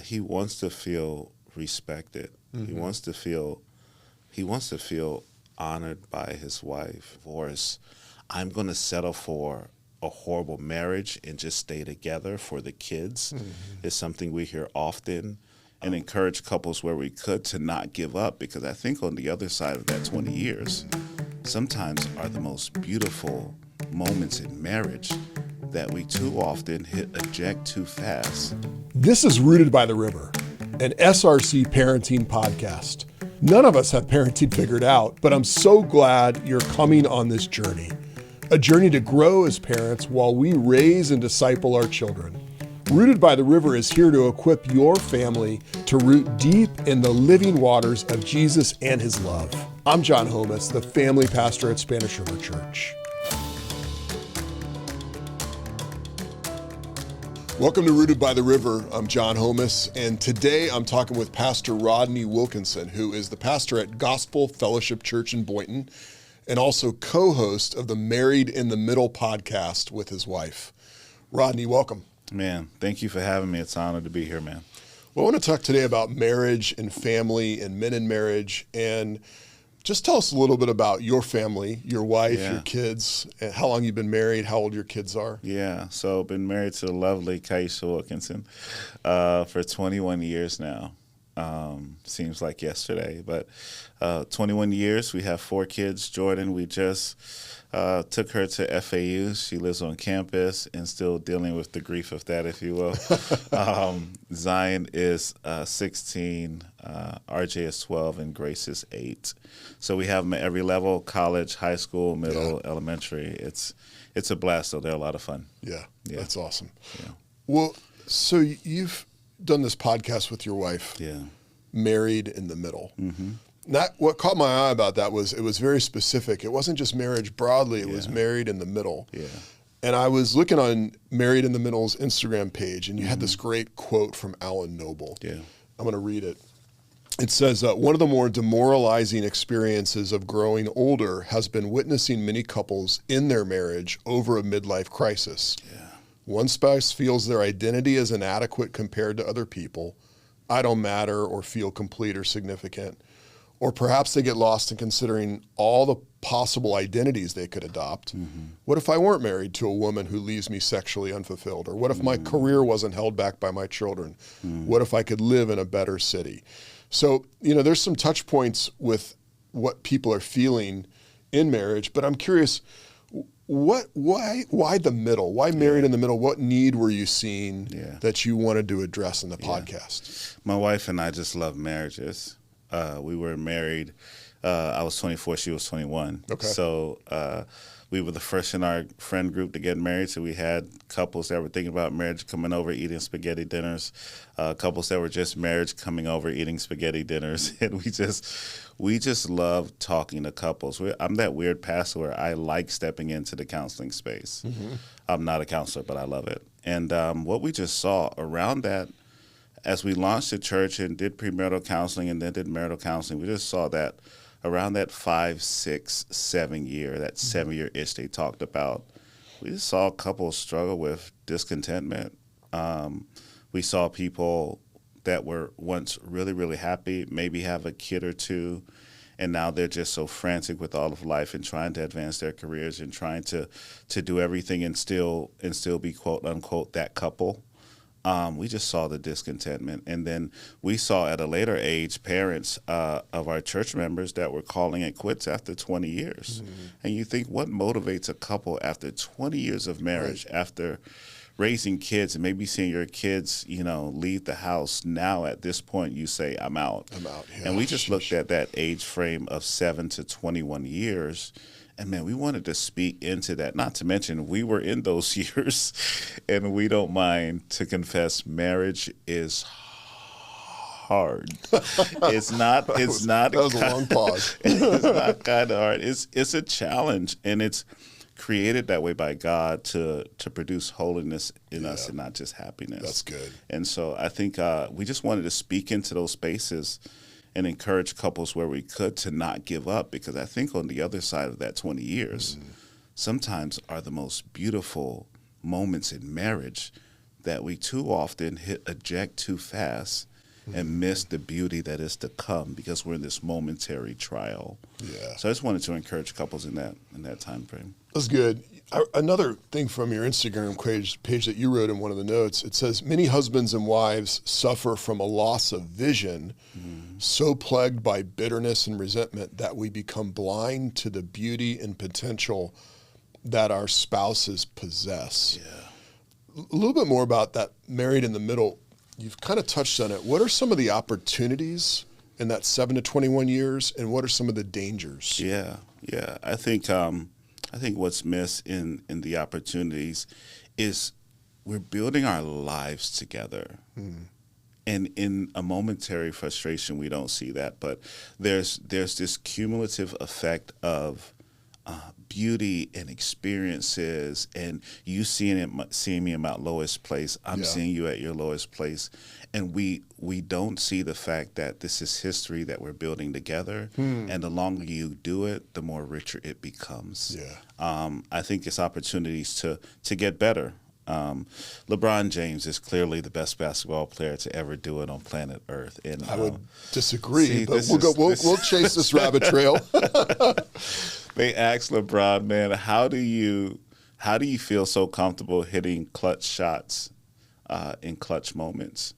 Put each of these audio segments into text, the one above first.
he wants to feel respected. He wants to feel honored by his wife. Divorce, I'm going to settle for a horrible marriage and just stay together for the kids is something we hear often, and encourage couples where we could to not give up, because I think on the other side of that 20 years, sometimes are the most beautiful moments in marriage that we too often hit eject too fast. This is Rooted by the River, an SRC parenting podcast. None of us have parenting figured out, but I'm so glad you're coming on this journey. A journey to grow as parents while we raise and disciple our children. Rooted by the River is here to equip your family to root deep in the living waters of Jesus and his love. I'm John Homas, the family pastor at Spanish River Church. Welcome to Rooted by the River. I'm John Homas, and today I'm talking with Pastor Rodney Wilkinson, who is the pastor at Gospel Fellowship Church in Boynton, and also co-host of the Married in the Middle podcast with his wife. Rodney, welcome. Man, thank you for having me. It's an honor to be here, man. Well, I want to talk today about marriage and family and men in marriage, and just tell us a little bit about your family, your wife, your kids, and how long you've been married, how old your kids are. Yeah, so I've been married to the lovely Kaisha Wilkinson for 21 years now. Seems like yesterday, but 21 years. We have 4 kids. Jordan, we just took her to FAU. She lives on campus and still dealing with the grief of that, if you will. Zion is 16, RJ is 12, and Grace is 8. So we have them at every level: college, high school, middle, elementary. It's a blast, though. They're a lot of fun. Yeah, that's awesome. Yeah. Well, so you've done this podcast with your wife, Married in the Middle. What caught my eye about that was it was very specific. It wasn't just marriage broadly, it was married in the middle. And I was looking on Married in the Middle's Instagram page, and you had this great quote from Alan Noble. I'm going to read it. It says, one of the more demoralizing experiences of growing older has been witnessing many couples in their marriage over a midlife crisis. One spouse feels their identity is inadequate compared to other people. I don't matter or feel complete or significant. Or perhaps they get lost in considering all the possible identities they could adopt. What if I weren't married to a woman who leaves me sexually unfulfilled? Or what if my career wasn't held back by my children? What if I could live in a better city? So, there's some touch points with what people are feeling in marriage, but I'm curious, why the middle? Why married in the middle? What need were you seeing that you wanted to address in the podcast? My wife and I just love marriages. We were married. I was 24. She was 21. So we were the first in our friend group to get married. So we had couples that were thinking about marriage coming over, eating spaghetti dinners. Couples that were just married coming over, eating spaghetti dinners. And we just love talking to couples. I'm that weird pastor where I like stepping into the counseling space. I'm not a counselor, but I love it. And what we just saw around that, as we launched the church and did premarital counseling and then did marital counseling, we just saw that around that 5, 6, 7 year, that 7-year-ish they talked about, we just saw couples struggle with discontentment. We saw people that were once really, really happy, maybe have a kid or two, and now they're just so frantic with all of life and trying to advance their careers and trying to do everything and still be, quote unquote, that couple. We just saw the discontentment. And then we saw at a later age parents of our church members that were calling it quits after 20 years. And you think, what motivates a couple after 20 years of marriage, after raising kids and maybe seeing your kids, leave the house? Now at this point you say, I'm out. And we just looked at that age frame of 7 to 21 years. And man, we wanted to speak into that, not to mention we were in those years, and we don't mind to confess marriage is hard. It's not. That was a long pause. It's not kind of hard. It's a challenge, and it's created that way by God to produce holiness in us and not just happiness. That's good. And so I think we just wanted to speak into those spaces and encourage couples where we could to not give up, because I think on the other side of that 20 years, sometimes are the most beautiful moments in marriage that we too often hit eject too fast and miss the beauty that is to come because we're in this momentary trial. Yeah. So I just wanted to encourage couples in that time frame. That's good. Another thing from your Instagram page that you wrote in one of the notes, it says, many husbands and wives suffer from a loss of vision, so plagued by bitterness and resentment that we become blind to the beauty and potential that our spouses possess. Yeah. A little bit more about that married in the middle. You've kind of touched on it. What are some of the opportunities in that 7 to 21 years, and what are some of the dangers? Yeah. I think what's missed in the opportunities is we're building our lives together. And in a momentary frustration, we don't see that. But there's this cumulative effect of beauty and experiences, and you seeing me in my lowest place, I'm seeing you at your lowest place, and we don't see the fact that this is history that we're building together, and the longer you do it, the more richer it becomes. I think it's opportunities to get better. LeBron James is clearly the best basketball player to ever do it on planet Earth. And I would disagree, but we'll chase this rabbit trail. They asked LeBron, man, how do you feel so comfortable hitting clutch shots in clutch moments?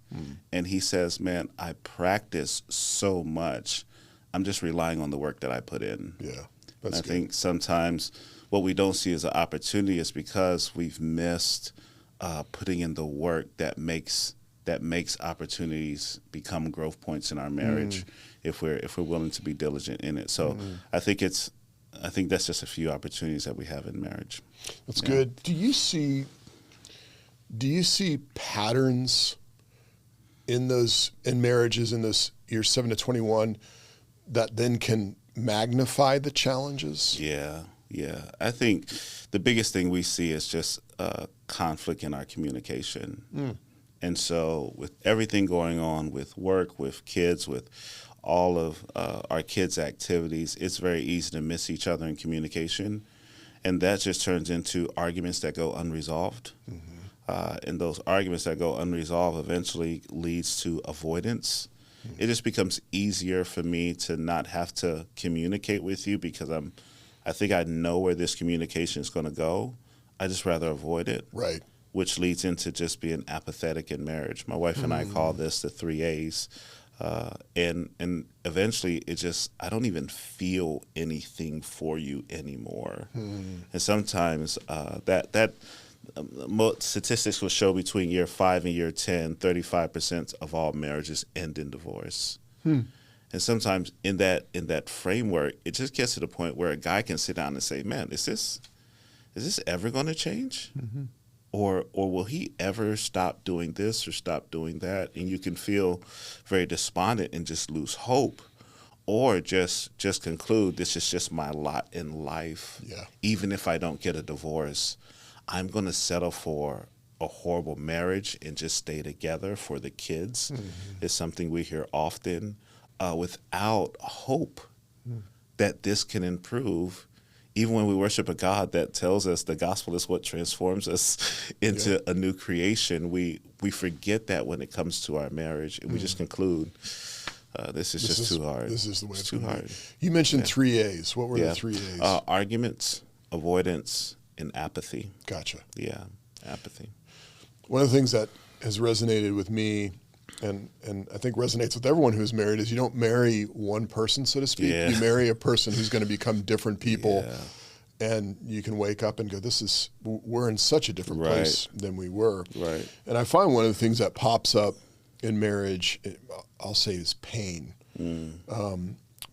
And he says, man, I practice so much. I'm just relying on the work that I put in. Yeah, I think sometimes what we don't see as an opportunity is because we've missed putting in the work that makes opportunities become growth points in our marriage if we're willing to be diligent in it. So I think that's just a few opportunities that we have in marriage. That's good. Do you see patterns in marriages in those years 7 to 21 that then can magnify the challenges? Yeah. I think the biggest thing we see is just conflict in our communication. And so with everything going on with work, with kids, with all of our kids' activities, it's very easy to miss each other in communication. And that just turns into arguments that go unresolved. And those arguments that go unresolved eventually leads to avoidance. It just becomes easier for me to not have to communicate with you because I think I know where this communication is going to go. I just rather avoid it. Right. Which leads into just being apathetic in marriage. My wife and I call this the 3 A's. And eventually I don't even feel anything for you anymore. And sometimes statistics will show between year 5 and year 10, 35% of all marriages end in divorce. And sometimes in that framework, it just gets to the point where a guy can sit down and say, man, is this ever going to change? Or will he ever stop doing this or stop doing that? And you can feel very despondent and just lose hope, or just conclude this is just my lot in life. Even if I don't get a divorce, I'm going to settle for a horrible marriage and just stay together for the kids. It's something we hear often without hope that this can improve. Even when we worship a God that tells us the gospel is what transforms us into a new creation, we forget that when it comes to our marriage, and we just conclude, this is too hard. This is the way it's too hard. You mentioned 3 A's. What were the 3 A's? Arguments, avoidance, and apathy. Gotcha. Yeah, apathy. One of the things that has resonated with me, and I think resonates with everyone who's married, is you don't marry one person, so to speak. You marry a person who's going to become different people, and you can wake up and go, we're in such a different place than we were. Right. And I find one of the things that pops up in marriage, I'll say, is pain.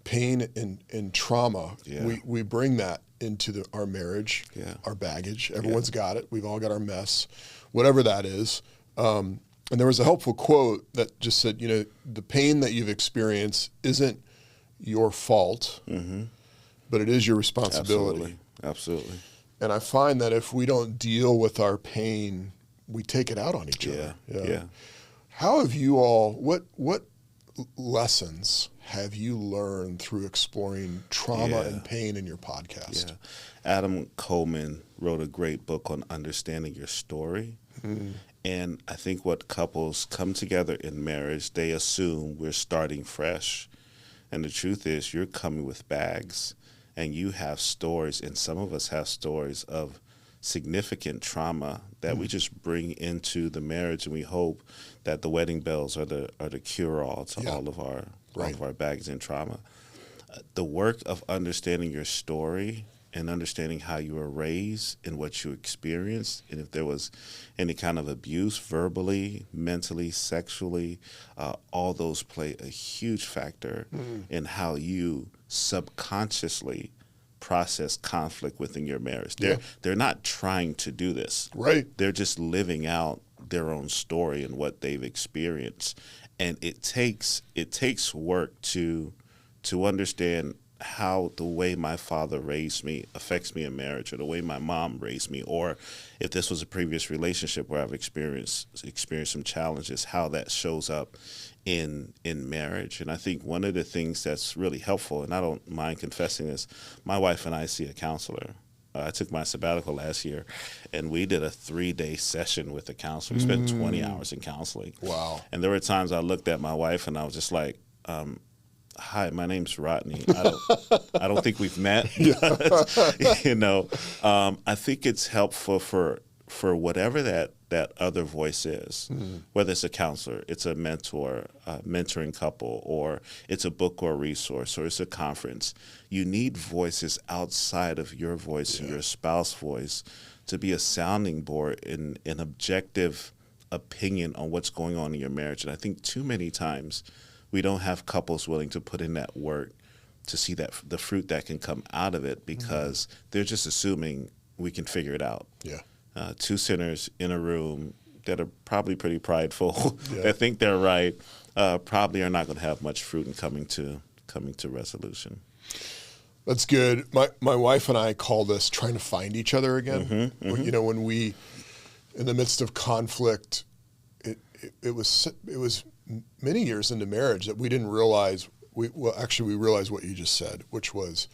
Pain and trauma. We bring that into our marriage, our baggage. Everyone's got it. We've all got our mess, whatever that is. And there was a helpful quote that just said, the pain that you've experienced isn't your fault, but it is your responsibility. Absolutely. And I find that if we don't deal with our pain, we take it out on each other. How have you all, what lessons have you learned through exploring trauma and pain in your podcast? Adam Coleman wrote a great book on understanding your story. And I think what couples come together in marriage, they assume we're starting fresh. And the truth is, you're coming with bags, and you have stories, and some of us have stories of significant trauma that we just bring into the marriage, and we hope that the wedding bells are the cure-all to all of our baggage and trauma. The work of understanding your story and understanding how you were raised and what you experienced, and if there was any kind of abuse, verbally, mentally, sexually, all those play a huge factor in how you subconsciously process conflict within your marriage. They're not trying to do this. Right. They're just living out their own story and what they've experienced. And it takes work to understand how the way my father raised me affects me in marriage, or the way my mom raised me, or if this was a previous relationship where I've experienced some challenges, how that shows up in marriage. And I think one of the things that's really helpful, and I don't mind confessing this, my wife and I see a counselor. I took my sabbatical last year, and we did a 3-day session with a counselor. We spent 20 hours in counseling. Wow. And there were times I looked at my wife and I was just like, hi, my name's Rodney. I don't think we've met. You know, I think it's helpful for whatever that other voice is, whether it's a counselor, it's a mentor, mentoring couple, or it's a book or a resource, or it's a conference. You need voices outside of your voice and your spouse's voice to be a sounding board in an objective opinion on what's going on in your marriage. And I think too many times we don't have couples willing to put in that work to see that the fruit that can come out of it, because they're just assuming we can figure it out. Yeah. Two sinners in a room that are probably pretty prideful, that think they're right, probably are not going to have much fruit in coming to resolution. That's good. My wife and I call this trying to find each other again. You know, when we, in the midst of conflict, it was many years into marriage that we didn't realize. We realized what you just said, which was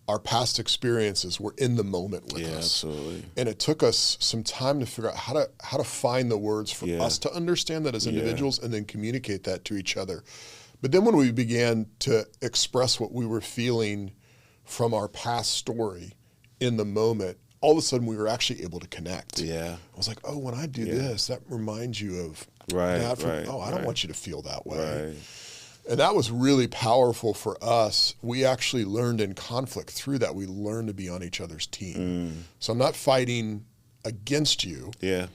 our past experiences were in the moment with us. Absolutely. And it took us some time to figure out how to find the words for us to understand that as individuals, and then communicate that to each other. But then when we began to express what we were feeling from our past story in the moment, all of a sudden we were actually able to connect. Yeah. I was like, oh, when I do this, that reminds you of that. I don't want you to feel that way. Right. And that was really powerful for us. We actually learned in conflict through that. We learned to be on each other's team. So I'm not fighting against you. Yeah.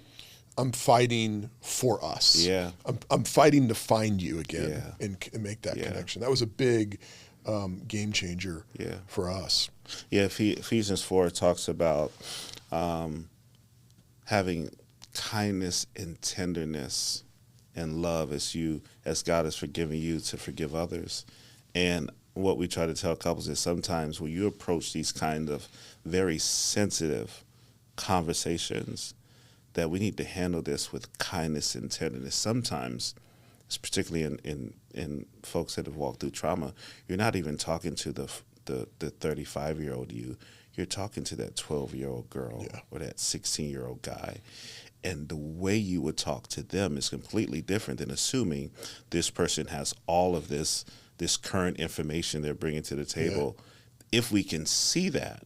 I'm fighting for us. Yeah. I'm fighting to find you again and make that connection. That was a big game changer for us. Yeah, Ephesians 4 talks about having kindness and tenderness and love as God has forgiven you to forgive others. And what we try to tell couples is sometimes when you approach these kind of very sensitive conversations, that we need to handle this with kindness and tenderness. Sometimes, particularly in folks that have walked through trauma, you're not even talking to the 35-year-old you. You're talking to that 12-year-old girl or that 16-year-old guy. And the way you would talk to them is completely different than assuming this person has all of this current information they're bringing to the table. If we can see that,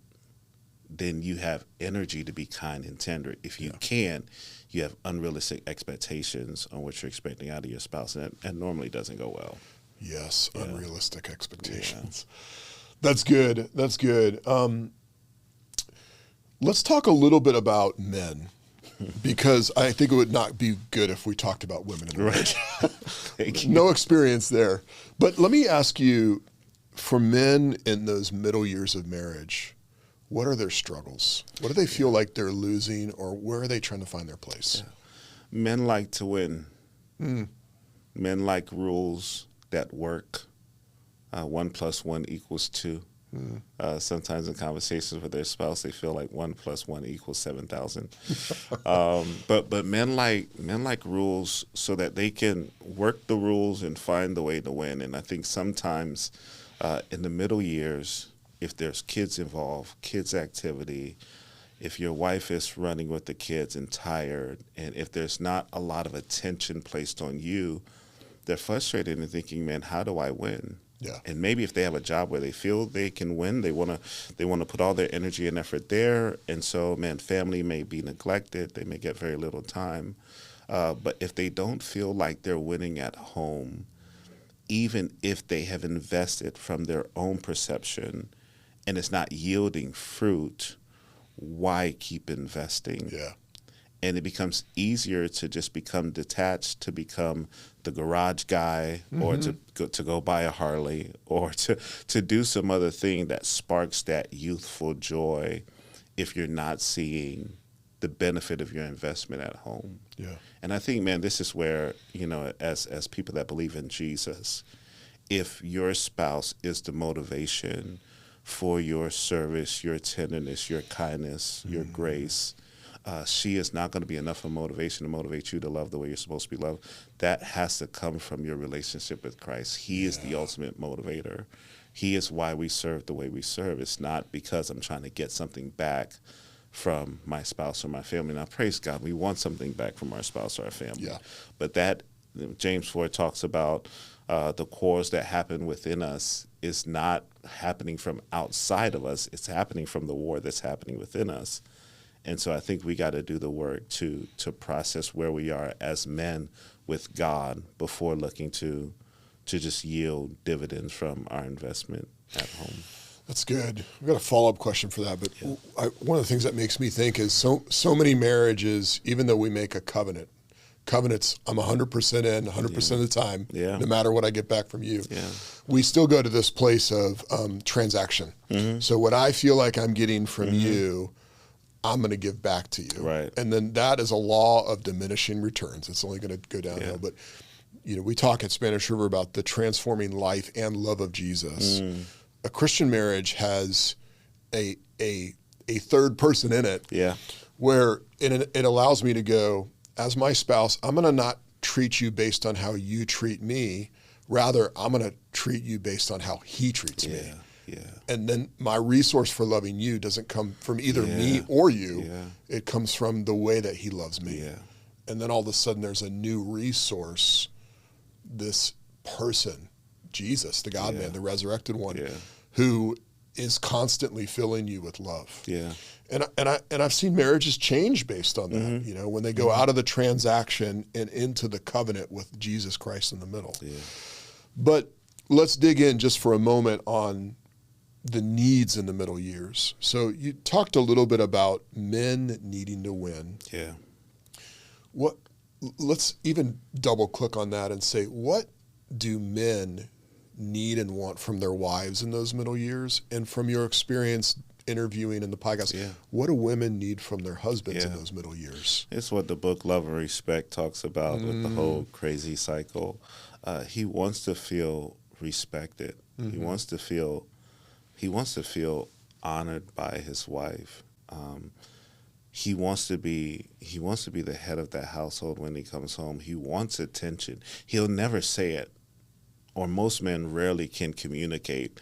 then you have energy to be kind and tender. If you can't, you have unrealistic expectations on what you're expecting out of your spouse, and that normally doesn't go well. Yes, unrealistic expectations. That's good. That's good. Let's talk a little bit about men, because I think it would not be good if we talked about women in marriage. Thank you. No experience there. But let me ask you, for men in those middle years of marriage, what are their struggles? What do they feel like they're losing, or where are they trying to find their place? Men like to win. Men like rules that work. 1 + 1 = 2. Sometimes in conversations with their spouse, they feel like 1 + 1 = 7,000. But men like rules so that they can work the rules and find the way to win. And I think sometimes in the middle years, if there's kids involved, kids activity, if your wife is running with the kids and tired, and if there's not a lot of attention placed on you, they're frustrated and thinking, man, how do I win? Yeah. And maybe if they have a job where they feel they can win, they want to put all their energy and effort there. And so, man, family may be neglected. They may get very little time. But if they don't feel like they're winning at home, even if they have invested from their own perception and it's not yielding fruit, why keep investing? Yeah. And it becomes easier to just become detached, to become the garage guy, or to go buy a Harley, or to do some other thing that sparks that youthful joy if you're not seeing the benefit of your investment at home. Yeah. And I think, man, this is where, as people that believe in Jesus, if your spouse is the motivation for your service, your tenderness, your kindness, your grace, she is not going to be enough of motivation to motivate you to love the way you're supposed to be loved. That has to come from your relationship with Christ. He is the ultimate motivator. He is why we serve the way we serve. It's not because I'm trying to get something back from my spouse or my family. Now, praise God, we want something back from our spouse or our family. Yeah. But that, James 4 talks about the quarrels that happen within us is not happening from outside of us. It's happening from the war that's happening within us. And so I think we got to do the work to process where we are as men with God before looking to just yield dividends from our investment at home. That's good. I've got a follow-up question for that. But one of the things that makes me think is so many marriages, even though we make a covenant, covenants, I'm 100% in 100% of the time, no matter what I get back from you. Yeah. We still go to this place of transaction. So what I feel like I'm getting from you, I'm going to give back to you. Right. And then that is a law of diminishing returns. It's only going to go downhill. Yeah. But we talk at Spanish River about the transforming life and love of Jesus. A Christian marriage has a third person in it. Yeah. Where it allows me to go, as my spouse, I'm going to not treat you based on how you treat me. Rather, I'm going to treat you based on how he treats me. Yeah. And then my resource for loving you doesn't come from either me or you. Yeah. It comes from the way that he loves me. Yeah. And then all of a sudden there's a new resource, this person, Jesus, the God-man, the resurrected one, who is constantly filling you with love. Yeah. And I've seen marriages change based on that, when they go out of the transaction and into the covenant with Jesus Christ in the middle. Yeah. But let's dig in just for a moment on the needs in the middle years. So you talked a little bit about men needing to win. Yeah. Let's even double click on that and say, what do men need and want from their wives in those middle years? And from your experience interviewing in the podcast, what do women need from their husbands in those middle years? It's what the book Love and Respect talks about with the whole crazy cycle. He wants to feel respected. He wants to feel honored by his wife. He wants to be the head of that household when he comes home. He wants attention. He'll never say it, or most men rarely can communicate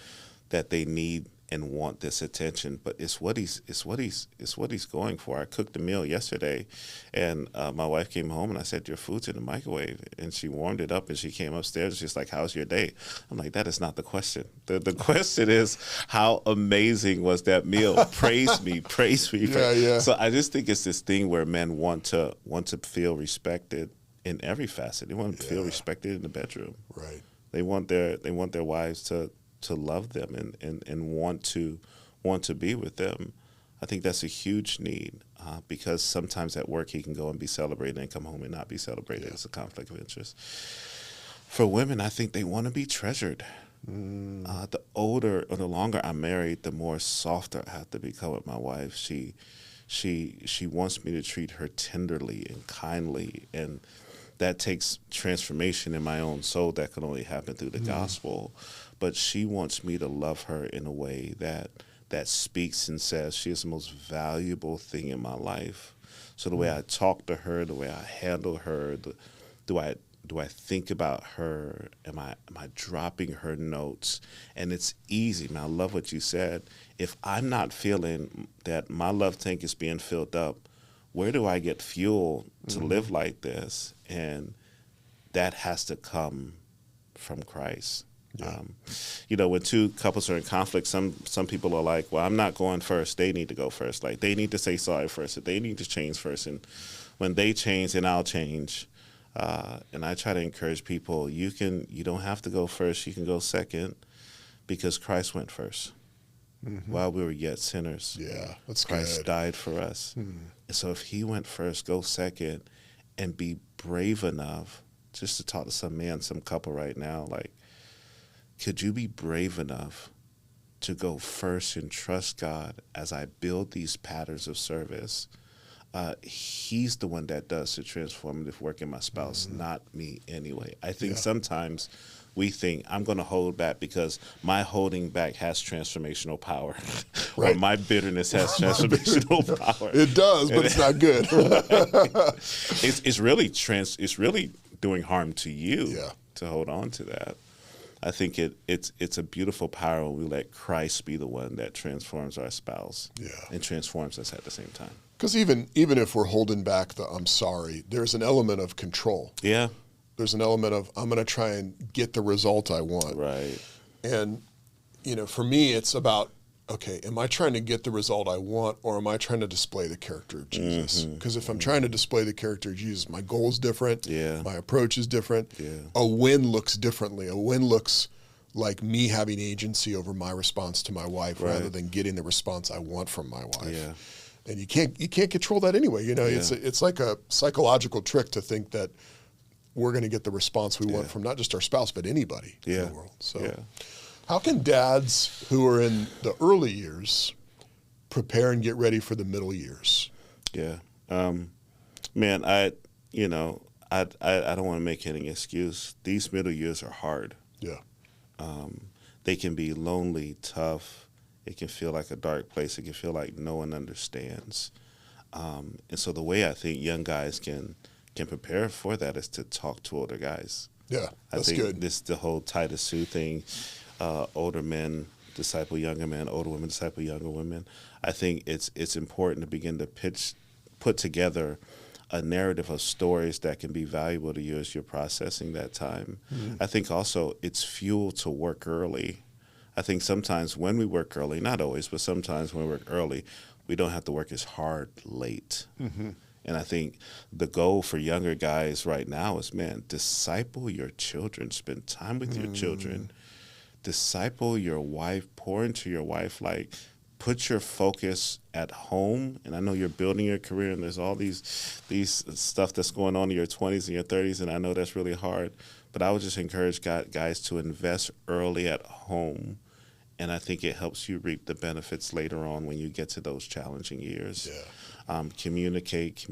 that they need and want this attention, but it's what he's going for. I cooked a meal yesterday, and my wife came home, and I said, "Your food's in the microwave," and she warmed it up, and she came upstairs, and she's like, "How's your day?" I'm like, "That is not the question. The question is, how amazing was that meal? Praise me. Yeah. So I just think it's this thing where men want to feel respected in every facet. They want to feel respected in the bedroom. Right. They want their wives to love them and want to be with them. I think that's a huge need because sometimes at work he can go and be celebrated and come home and not be celebrated. It's a conflict of interest. For women, I think they want to be treasured. The older or the longer I'm married, the more softer I have to become with my wife. She wants me to treat her tenderly and kindly, and that takes transformation in my own soul that can only happen through the gospel. But she wants me to love her in a way that speaks and says she is the most valuable thing in my life. So the way I talk to her, the way I handle her, the Do I think about her? Am I dropping her notes? And it's easy. Man, I love what you said. If I'm not feeling that my love tank is being filled up, where do I get fuel to live like this? And that has to come from Christ. Yeah. When two couples are in conflict, some people are like, well, I'm not going first. They need to go first. Like, they need to say sorry first. They need to change first. And when they change, then I'll change. And I try to encourage people, you don't have to go first. You can go second, because Christ went first. While we were yet sinners. Yeah, that's Christ good. died for us. And so if he went first, go second, and be brave enough, just to talk to some couple right now, like, could you be brave enough to go first and trust God as I build these patterns of service? He's the one that does the transformative work in my spouse, not me anyway. I think sometimes we think I'm going to hold back because my holding back has transformational power, or my bitterness has transformational power. It does, but it's not good. It's really doing harm to you to hold on to that. I think it's a beautiful power when we let Christ be the one that transforms our spouse and transforms us at the same time. Because even if we're holding back the I'm sorry, there's an element of control. Yeah. There's an element of I'm going to try and get the result I want. Right. And, for me, it's about, okay, am I trying to get the result I want, or am I trying to display the character of Jesus? Because if I'm trying to display the character of Jesus, my goal is different. Yeah. My approach is different. Yeah. A win looks differently. A win looks like me having agency over my response to my wife rather than getting the response I want from my wife. Yeah. And you can't control that anyway. It's like a psychological trick to think that we're going to get the response we want from not just our spouse, but anybody in the world. So how can dads who are in the early years prepare and get ready for the middle years? Yeah. Man, I don't want to make any excuse. These middle years are hard. Yeah. They can be lonely, tough. It can feel like a dark place. It can feel like no one understands. And so the way I think young guys can prepare for that is to talk to older guys. Yeah, that's good. I think good. this the whole Titus Sue thing, older men disciple younger men, older women disciple younger women. I think it's important to begin to put together a narrative of stories that can be valuable to you as you're processing that time. I think also it's fuel to work early. I think sometimes when we work early, not always, but sometimes when we work early, we don't have to work as hard late. And I think the goal for younger guys right now is, disciple your children, spend time with your children, disciple your wife, pour into your wife, like put your focus at home. And I know you're building your career and there's all these stuff that's going on in your 20s and your 30s, and I know that's really hard. But I would just encourage guys to invest early at home. And I think it helps you reap the benefits later on when you get to those challenging years. Communicate.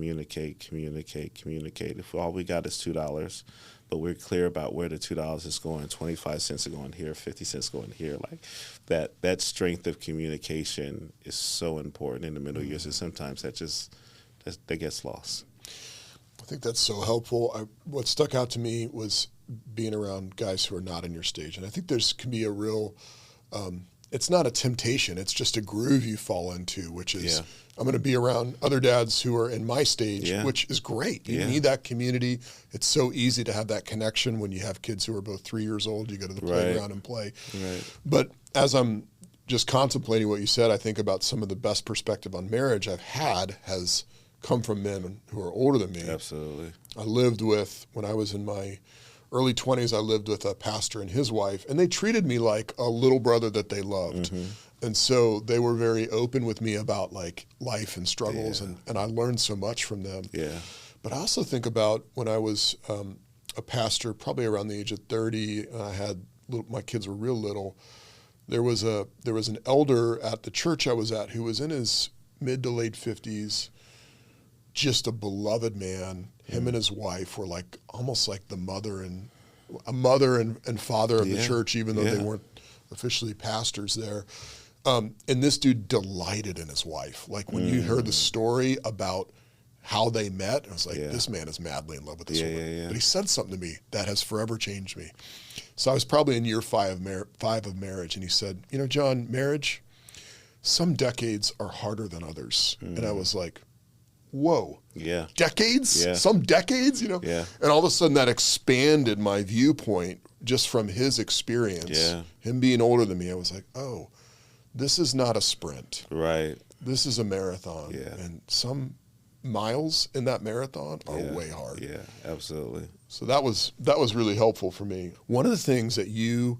If all we got is $2, but we're clear about where the $2 is going, 25 cents are going here, 50 cents going here, like that strength of communication is so important in the middle years, and sometimes that gets lost. I think that's so helpful. What stuck out to me was being around guys who are not in your stage, and I think can be a real it's not a temptation. It's just a groove you fall into, which is I'm going to be around other dads who are in my stage, which is great. You need that community. It's so easy to have that connection when you have kids who are both 3 years old. You go to the playground and play. But as I'm just contemplating what you said, I think about some of the best perspective on marriage I've had has come from men who are older than me. Absolutely. When I was in my early 20s, I lived with a pastor and his wife, and they treated me like a little brother that they loved. And so they were very open with me about like life and struggles, and I learned so much from them. But I also think about when I was a pastor, probably around the age of 30, and my kids were real little. There was an elder at the church I was at who was in his mid to late 50s, just a beloved man. Him and his wife were like almost like a mother and father of the church, even though they weren't officially pastors there. And this dude delighted in his wife. Like when you heard the story about how they met. I was like, this man is madly in love with this woman. But he said something to me that has forever changed me. So I was probably in year 5 of marriage, and he said, John, marriage, some decades are harder than others. And I was like, whoa. Yeah. Decades? Yeah. Some decades, Yeah. And all of a sudden that expanded my viewpoint just from his experience. Yeah. Him being older than me, I was like, oh, this is not a sprint. Right. This is a marathon. Yeah. And some miles in that marathon are way hard. Yeah, absolutely. So that was really helpful for me. One of the things that you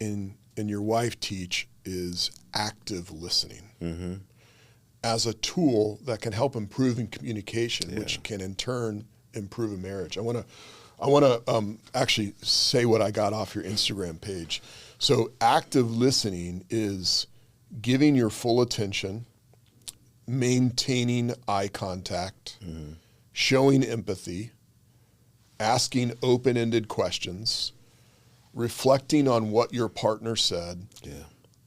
and your wife teach is active listening as a tool that can help improve in communication, which can in turn improve a marriage. I want to actually say what I got off your Instagram page. So active listening is giving your full attention, maintaining eye contact, showing empathy, asking open-ended questions, reflecting on what your partner said,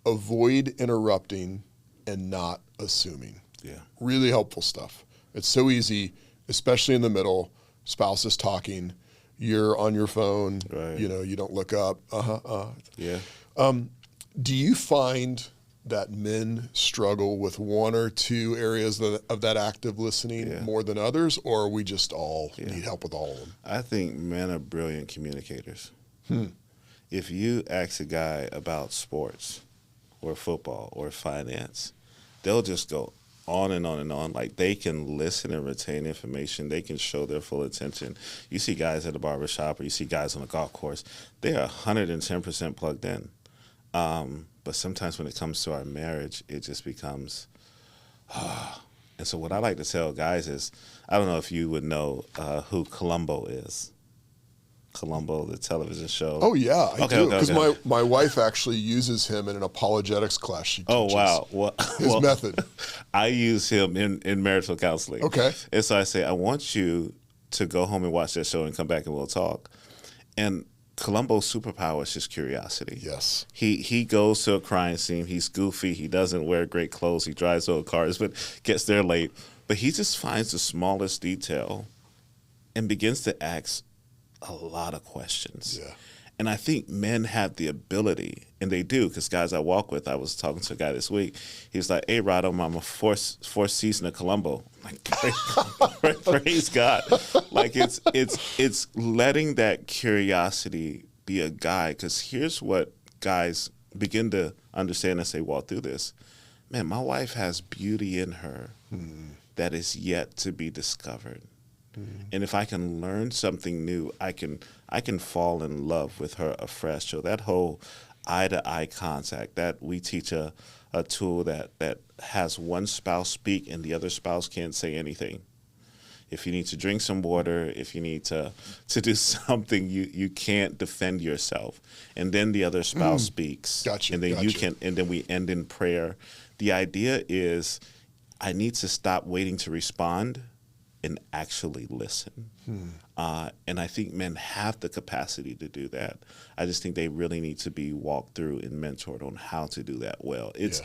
avoid interrupting, and not assuming. Yeah. Really helpful stuff. It's so easy, especially in the middle. Spouse is talking, you're on your phone, Right. You don't look up. Yeah. Do you find that men struggle with one or two areas of that active listening more than others, or are we just all need help with all of them? I think men are brilliant communicators. If you ask a guy about sports or football or finance, they'll just go on and on and on. Like, they can listen and retain information. They can show their full attention. You see guys at the barbershop, or you see guys on the golf course, they are 110% plugged in. But sometimes when it comes to our marriage, it just becomes, And so what I like to tell guys is, I don't know if you would know who Columbo is. Columbo, the television show. Oh, yeah, I do. Because okay. my wife actually uses him in an apologetics class she teaches. Oh, wow. His method. I use him in marital counseling. Okay. And so I say, I want you to go home and watch that show and come back and we'll talk. And Columbo's superpower is just curiosity. Yes. He goes to a crime scene. He's goofy. He doesn't wear great clothes. He drives old cars, but gets there late. But he just finds the smallest detail and begins to ask a lot of questions. Yeah. And I think men have the ability, and they do, because guys I walk with, I was talking to a guy this week. He was like, hey, Rod, I'm a fourth season of Columbo. I'm like, praise God. Like, it's letting that curiosity be a guide, because here's what guys begin to understand as they walk through this. Man, my wife has beauty in her that is yet to be discovered. And if I can learn something new, I can fall in love with her afresh. So that whole eye-to-eye contact, that we teach a tool that has one spouse speak and the other spouse can't say anything. If you need to drink some water, if you need to do something, you can't defend yourself. And then the other spouse speaks. Gotcha. And then you can, and then we end in prayer. The idea is, I need to stop waiting to respond and actually listen. And I think men have the capacity to do that. I just think they really need to be walked through and mentored on how to do that well. It's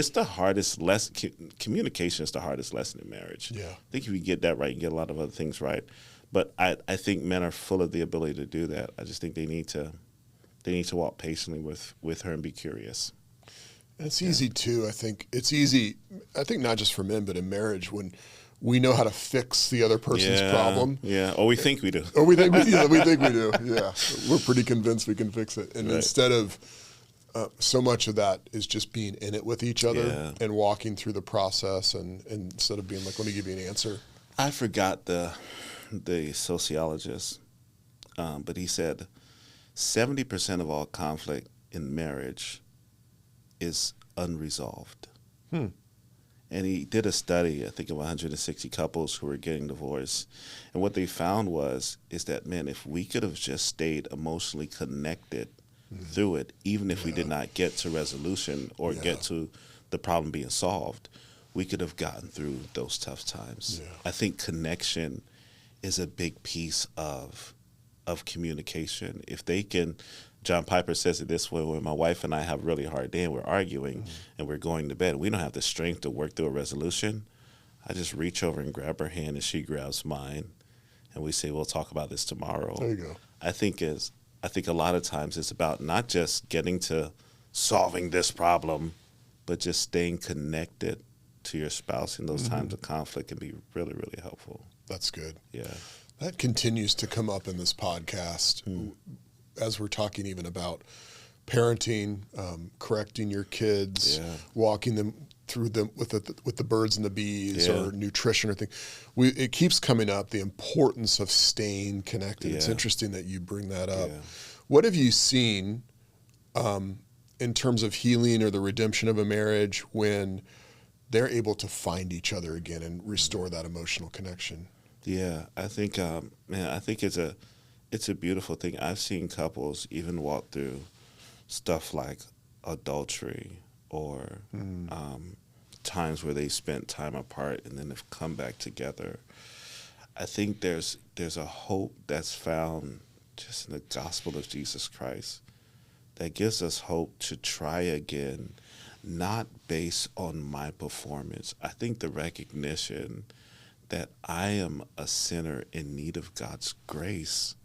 the hardest lesson. Communication is the hardest lesson in marriage. Yeah. I think if you get that right, you get a lot of other things right. But I think men are full of the ability to do that. I just think they need to walk patiently with her and be curious. And it's easy too. I think it's easy. I think not just for men, but in marriage, when we know how to fix the other person's problem. Yeah, or we think we do. Or we think we do. Yeah, we're pretty convinced we can fix it. And instead of so much of that is just being in it with each other and walking through the process, and instead of being like, let me give you an answer. I forgot the sociologist, but he said 70% of all conflict in marriage is unresolved. And he did a study, I think, of 160 couples who were getting divorced. And what they found is that, man, if we could have just stayed emotionally connected through it, even if we did not get to resolution or get to the problem being solved, we could have gotten through those tough times. Yeah. I think connection is a big piece of communication. If they can, John Piper says it this way, when my wife and I have a really hard day and we're arguing and we're going to bed, we don't have the strength to work through a resolution, I just reach over and grab her hand and she grabs mine, and we say, we'll talk about this tomorrow. There you go. I think a lot of times it's about not just getting to solving this problem, but just staying connected to your spouse in those times of conflict can be really, really helpful. That's good. Yeah. That continues to come up in this podcast as we're talking even about parenting, correcting your kids, walking them through them with the birds and the bees or nutrition or things. It keeps coming up, the importance of staying connected. It's interesting that you bring that up. What have you seen in terms of healing or the redemption of a marriage when they're able to find each other again and restore that emotional connection? Yeah, I think, I think it's a beautiful thing. I've seen couples even walk through stuff like adultery or times where they spent time apart and then have come back together. I think there's a hope that's found just in the gospel of Jesus Christ that gives us hope to try again, not based on my performance. I think the recognition that I am a sinner in need of God's grace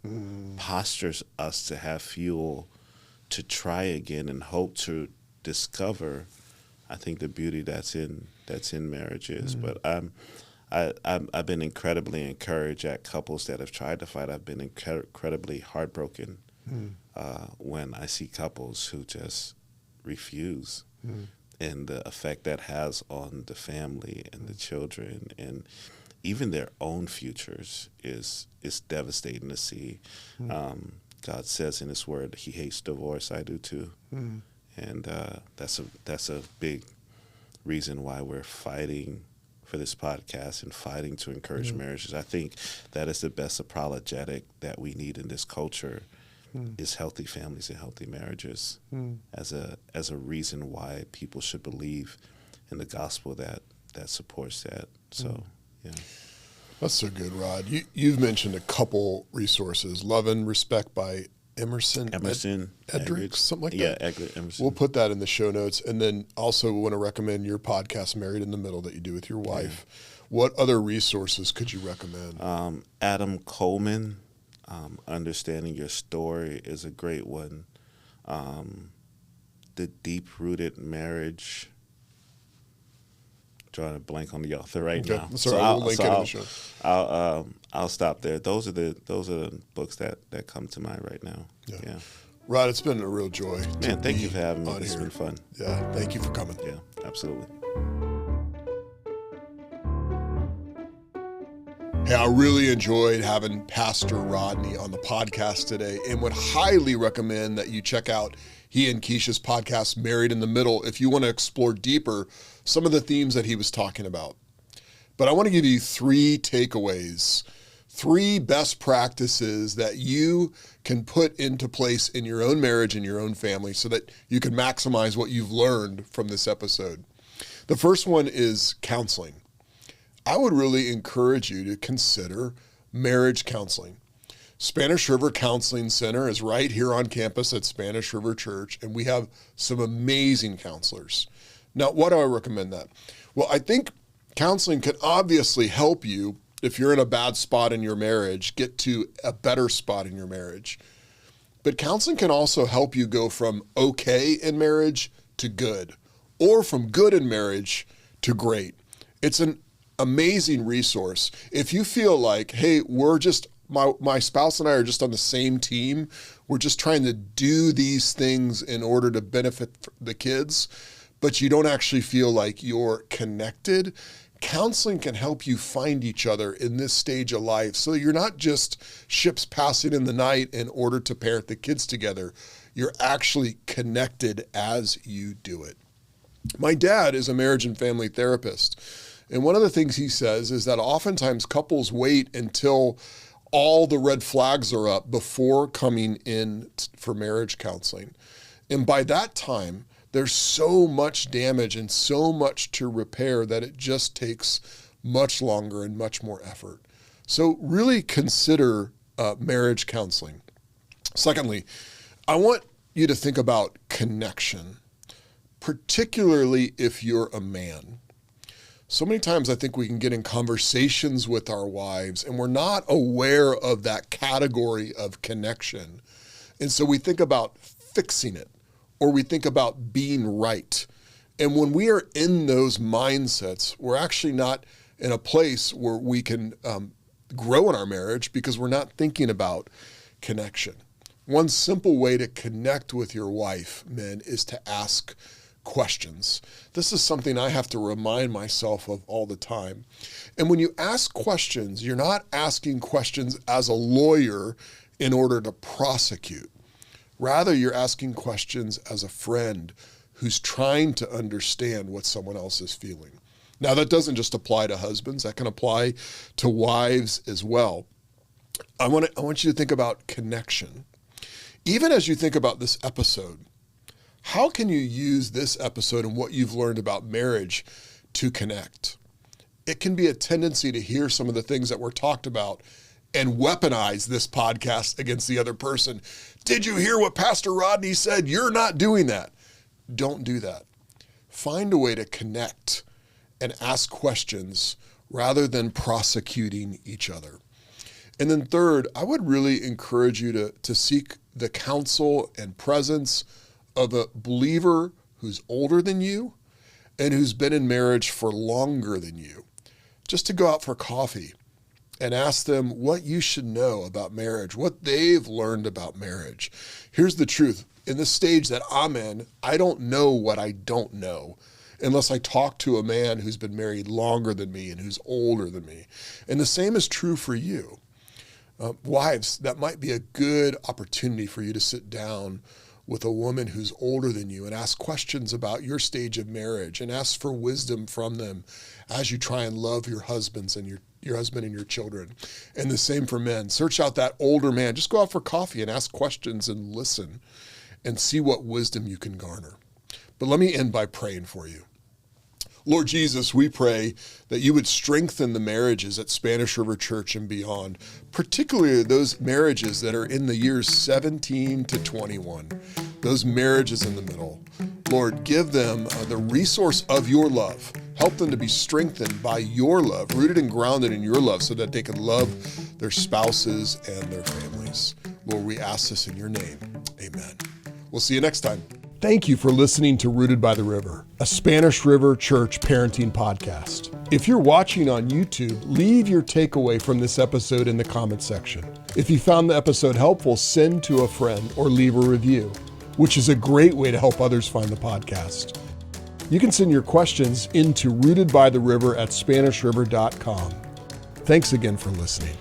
postures us to have fuel to try again and hope to discover, I think, the beauty that's in marriages. But I've been incredibly encouraged at couples that have tried to fight. I've been incredibly heartbroken when I see couples who just refuse, and the effect that has on the family and the children and even their own futures is devastating to see. God says in His Word He hates divorce. I do too, and that's a big reason why we're fighting for this podcast and fighting to encourage marriages. I think that is the best apologetic that we need in this culture is healthy families and healthy marriages as a reason why people should believe in the gospel that supports that. So, yeah. That's so good, Rod. You've mentioned a couple resources, Love and Respect by Emerson Edrich, something like that. Yeah, Emerson. We'll put that in the show notes. And then also want to recommend your podcast, Married in the Middle, that you do with your wife. Yeah. What other resources could you recommend? Adam Coleman, Understanding Your Story is a great one. The Deep-Rooted Marriage. Drawing a blank on the author right now. Sorry, we'll link it in the show. I'll stop there. Those are the books that come to mind right now. Yeah. Rod, it's been a real joy. Man, thank you for having me. It's been fun. Yeah, thank you for coming. Yeah, absolutely. Hey, I really enjoyed having Pastor Rodney on the podcast today and would highly recommend that you check out he and Keisha's podcast, Married in the Middle, if you want to explore deeper some of the themes that he was talking about. But I want to give you 3 takeaways, 3 best practices that you can put into place in your own marriage and your own family so that you can maximize what you've learned from this episode. The first one is counseling. I would really encourage you to consider marriage counseling. Spanish River Counseling Center is right here on campus at Spanish River Church, and we have some amazing counselors. Now, why do I recommend that? Well, I think counseling can obviously help you if you're in a bad spot in your marriage, get to a better spot in your marriage. But counseling can also help you go from okay in marriage to good, or from good in marriage to great. It's an amazing resource. If you feel like, hey, my spouse and I are just on the same team, we're just trying to do these things in order to benefit the kids, but you don't actually feel like you're connected, counseling can help you find each other in this stage of life so you're not just ships passing in the night in order to parent the kids together. You're actually connected as you do it. My dad is a marriage and family therapist, and one of the things he says is that oftentimes couples wait until all the red flags are up before coming in for marriage counseling. And by that time, there's so much damage and so much to repair that it just takes much longer and much more effort. So really consider marriage counseling. Secondly, I want you to think about connection, particularly if you're a man. So many times I think we can get in conversations with our wives and we're not aware of that category of connection. And so we think about fixing it, or we think about being right. And when we are in those mindsets, we're actually not in a place where we can grow in our marriage, because we're not thinking about connection. One simple way to connect with your wife, men, is to ask questions. This is something I have to remind myself of all the time. And when you ask questions, you're not asking questions as a lawyer in order to prosecute. Rather, you're asking questions as a friend who's trying to understand what someone else is feeling. Now, that doesn't just apply to husbands. That can apply to wives as well. I want you to think about connection. Even as you think about this episode, how can you use this episode and what you've learned about marriage to connect? It can be a tendency to hear some of the things that were talked about and weaponize this podcast against the other person. Did you hear what Pastor Rodney said? You're not doing that. Don't do that. Find a way to connect and ask questions rather than prosecuting each other. And then third, I would really encourage you to seek the counsel and presence of a believer who's older than you and who's been in marriage for longer than you. Just to go out for coffee and ask them what you should know about marriage, what they've learned about marriage. Here's the truth. In the stage that I'm in, I don't know what I don't know unless I talk to a man who's been married longer than me and who's older than me. And the same is true for you. Wives, that might be a good opportunity for you to sit down with a woman who's older than you and ask questions about your stage of marriage and ask for wisdom from them as you try and love your husbands and your husband and your children. And the same for men. Search out that older man. Just go out for coffee and ask questions and listen and see what wisdom you can garner. But let me end by praying for you. Lord Jesus, we pray that you would strengthen the marriages at Spanish River Church and beyond, particularly those marriages that are in the years 17 to 21, those marriages in the middle. Lord, give them the resource of your love. Help them to be strengthened by your love, rooted and grounded in your love, so that they can love their spouses and their families. Lord, we ask this in your name. Amen. We'll see you next time. Thank you for listening to Rooted by the River, a Spanish River Church parenting podcast. If you're watching on YouTube, leave your takeaway from this episode in the comments section. If you found the episode helpful, send to a friend or leave a review, which is a great way to help others find the podcast. You can send your questions into rootedbytheriver@SpanishRiver.com. Thanks again for listening.